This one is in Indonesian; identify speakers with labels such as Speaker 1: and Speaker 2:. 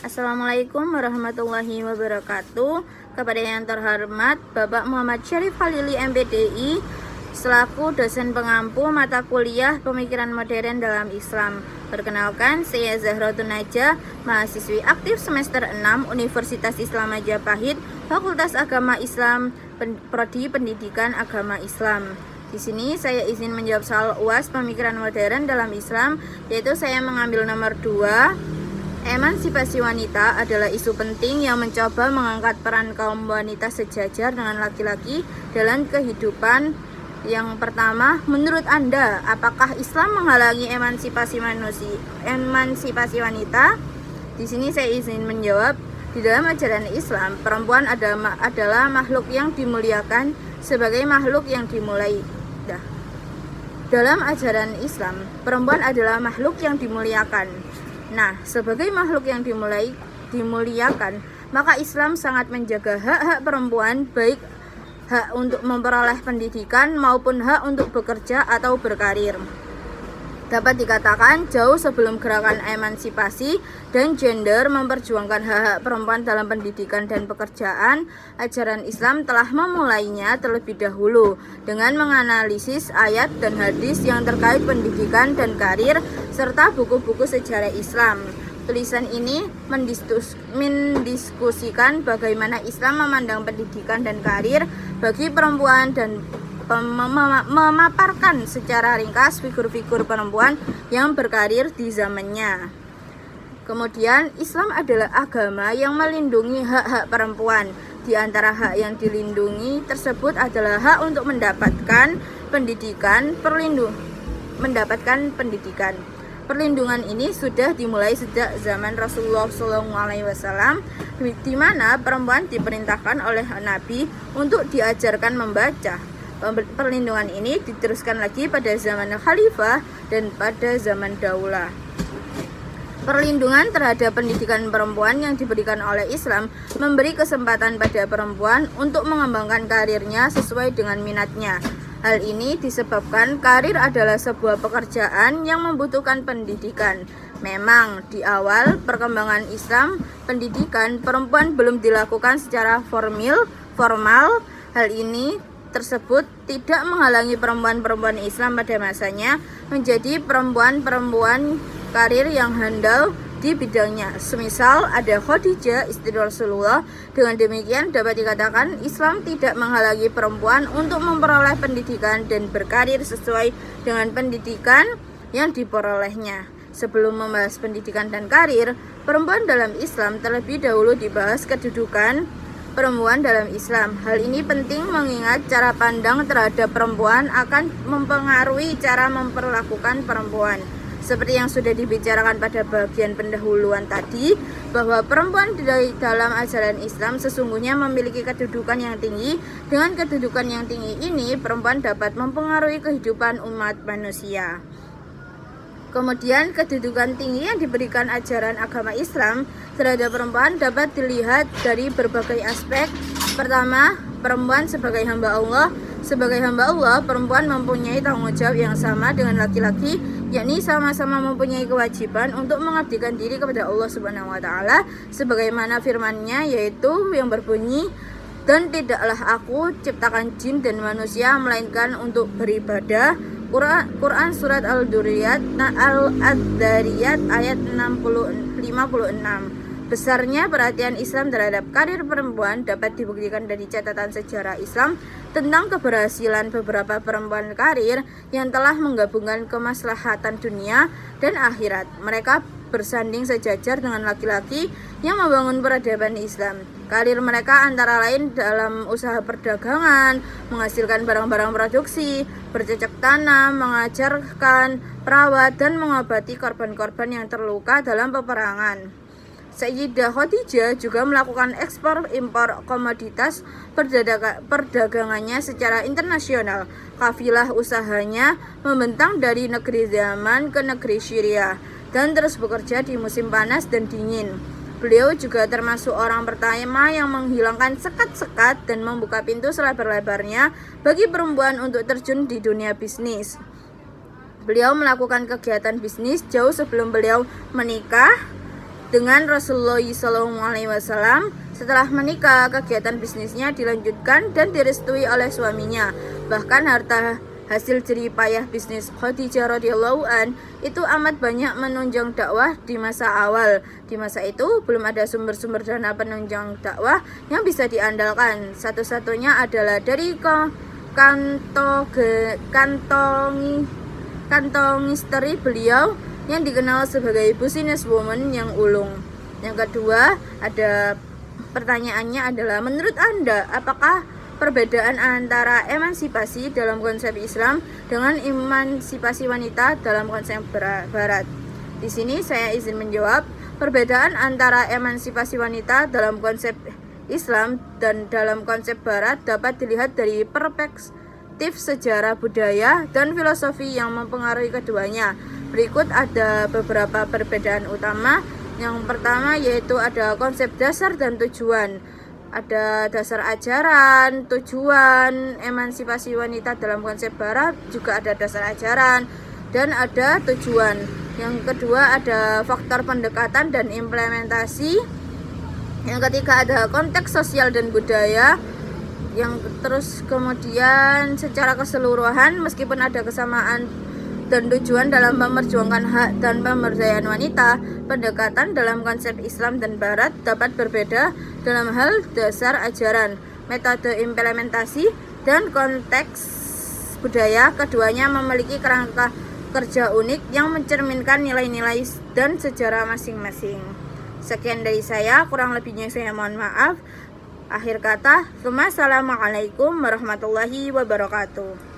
Speaker 1: Assalamualaikum warahmatullahi wabarakatuh. Kepada yang terhormat Bapak Muhammad Syarif Khalili MPDI selaku dosen pengampu mata kuliah Pemikiran Modern dalam Islam. Perkenalkan, saya Zahratun Najah, mahasiswi aktif semester 6 Universitas Islam Majapahit, Fakultas Agama Islam, Prodi Pendidikan Agama Islam. Di sini saya izin menjawab soal UAS Pemikiran Modern dalam Islam, yaitu saya mengambil nomor 2. Emansipasi wanita adalah isu penting yang mencoba mengangkat peran kaum wanita sejajar dengan laki-laki dalam kehidupan. Yang pertama, menurut Anda, apakah Islam menghalangi emansipasi wanita? Di sini saya izin menjawab, di dalam ajaran Islam, perempuan adalah makhluk yang dimuliakan sebagai makhluk yang dimulai. Dalam ajaran Islam, perempuan adalah makhluk yang dimuliakan. Nah, sebagai makhluk yang dimuliakan, maka Islam sangat menjaga hak-hak perempuan, baik hak untuk memperoleh pendidikan maupun hak untuk bekerja atau berkarir. Dapat dikatakan jauh sebelum gerakan emansipasi dan gender memperjuangkan hak-hak perempuan dalam pendidikan dan pekerjaan, ajaran Islam telah memulainya terlebih dahulu dengan menganalisis ayat dan hadis yang terkait pendidikan dan karir serta buku-buku sejarah Islam. Tulisan ini mendiskusikan bagaimana Islam memandang pendidikan dan karir bagi perempuan dan memaparkan secara ringkas figur-figur perempuan yang berkarir di zamannya. Kemudian, Islam adalah agama yang melindungi hak-hak perempuan. Di antara hak yang dilindungi tersebut adalah hak untuk mendapatkan pendidikan. Perlindungan ini sudah dimulai sejak zaman Rasulullah SAW, di mana perempuan diperintahkan oleh Nabi untuk diajarkan membaca. Perlindungan ini diteruskan lagi pada zaman Khalifah dan pada zaman Daulah. Perlindungan terhadap pendidikan perempuan yang diberikan oleh Islam memberi kesempatan pada perempuan untuk mengembangkan karirnya sesuai dengan minatnya. Hal ini disebabkan karir adalah sebuah pekerjaan yang membutuhkan pendidikan. Memang di awal perkembangan Islam, pendidikan perempuan belum dilakukan secara formal. Hal ini tersebut tidak menghalangi perempuan-perempuan Islam pada masanya menjadi perempuan-perempuan karir yang handal di bidangnya. Semisal ada Khadijah istri Rasulullah. Dengan demikian dapat dikatakan Islam tidak menghalangi perempuan untuk memperoleh pendidikan dan berkarir sesuai dengan pendidikan yang diperolehnya. Sebelum membahas pendidikan dan karir, perempuan dalam Islam terlebih dahulu dibahas kedudukan perempuan dalam Islam. Hal ini penting mengingat cara pandang terhadap perempuan akan mempengaruhi cara memperlakukan perempuan. Seperti yang sudah dibicarakan pada bagian pendahuluan tadi, bahwa perempuan di dalam ajaran Islam sesungguhnya memiliki kedudukan yang tinggi. Dengan kedudukan yang tinggi ini, perempuan dapat mempengaruhi kehidupan umat manusia. Kemudian kedudukan tinggi yang diberikan ajaran agama Islam terhadap perempuan dapat dilihat dari berbagai aspek. Pertama, perempuan sebagai hamba Allah. Sebagai hamba Allah, perempuan mempunyai tanggung jawab yang sama dengan laki-laki, yakni sama-sama mempunyai kewajiban untuk mengabdikan diri kepada Allah Subhanahu wa taala sebagaimana firman-Nya, yaitu yang berbunyi, "Dan tidaklah aku ciptakan jin dan manusia melainkan untuk beribadah." Quran Surat Al-Dzariyat ayat 56. Besarnya perhatian Islam terhadap karir perempuan dapat dibuktikan dari catatan sejarah Islam tentang keberhasilan beberapa perempuan karir yang telah menggabungkan kemaslahatan dunia dan akhirat. Mereka bersanding sejajar dengan laki-laki yang membangun peradaban Islam. Karir mereka antara lain dalam usaha perdagangan, menghasilkan barang-barang produksi, bercocok tanam, mengajarkan, perawat, dan mengobati korban-korban yang terluka dalam peperangan. Sayyidah Khadijah juga melakukan ekspor-impor komoditas perdagangannya secara internasional. Kafilah usahanya membentang dari negeri Yaman ke negeri Syria dan terus bekerja di musim panas dan dingin. Beliau juga termasuk orang pertama yang menghilangkan sekat-sekat dan membuka pintu selebar-lebarnya bagi perempuan untuk terjun di dunia bisnis. Beliau melakukan kegiatan bisnis jauh sebelum beliau menikah dengan Rasulullah SAW. Setelah menikah, kegiatan bisnisnya dilanjutkan dan direstui oleh suaminya. Bahkan harta hasil jerih payah bisnis Khadijah radhiyallahu an itu amat banyak menunjang dakwah di masa awal. Di masa itu belum ada sumber-sumber dana penunjang dakwah yang bisa diandalkan. Satu-satunya adalah dari kantong istri beliau yang dikenal sebagai businesswoman yang ulung. Yang kedua, pertanyaannya adalah, menurut Anda, apakah perbedaan antara emansipasi dalam konsep Islam dengan emansipasi wanita dalam konsep Barat? Di sini saya izin menjawab, perbedaan antara emansipasi wanita dalam konsep Islam dan dalam konsep Barat dapat dilihat dari perspektif sejarah, budaya, dan filosofi yang mempengaruhi keduanya. Berikut ada beberapa perbedaan utama. Yang pertama yaitu ada konsep dasar dan tujuan. Ada dasar ajaran, tujuan. Emansipasi wanita dalam konsep Barat juga ada dasar ajaran dan ada tujuan. Yang kedua ada faktor pendekatan dan implementasi. Yang ketiga ada konteks sosial dan budaya. Kemudian secara keseluruhan, meskipun ada kesamaan dan tujuan dalam memperjuangkan hak dan pemberdayaan wanita, pendekatan dalam konsep Islam dan Barat dapat berbeda dalam hal dasar ajaran, metode implementasi, dan konteks budaya. Keduanya memiliki kerangka kerja unik yang mencerminkan nilai-nilai dan sejarah masing-masing. Sekian dari saya, kurang lebihnya saya mohon maaf. Akhir kata, assalamualaikum warahmatullahi wabarakatuh.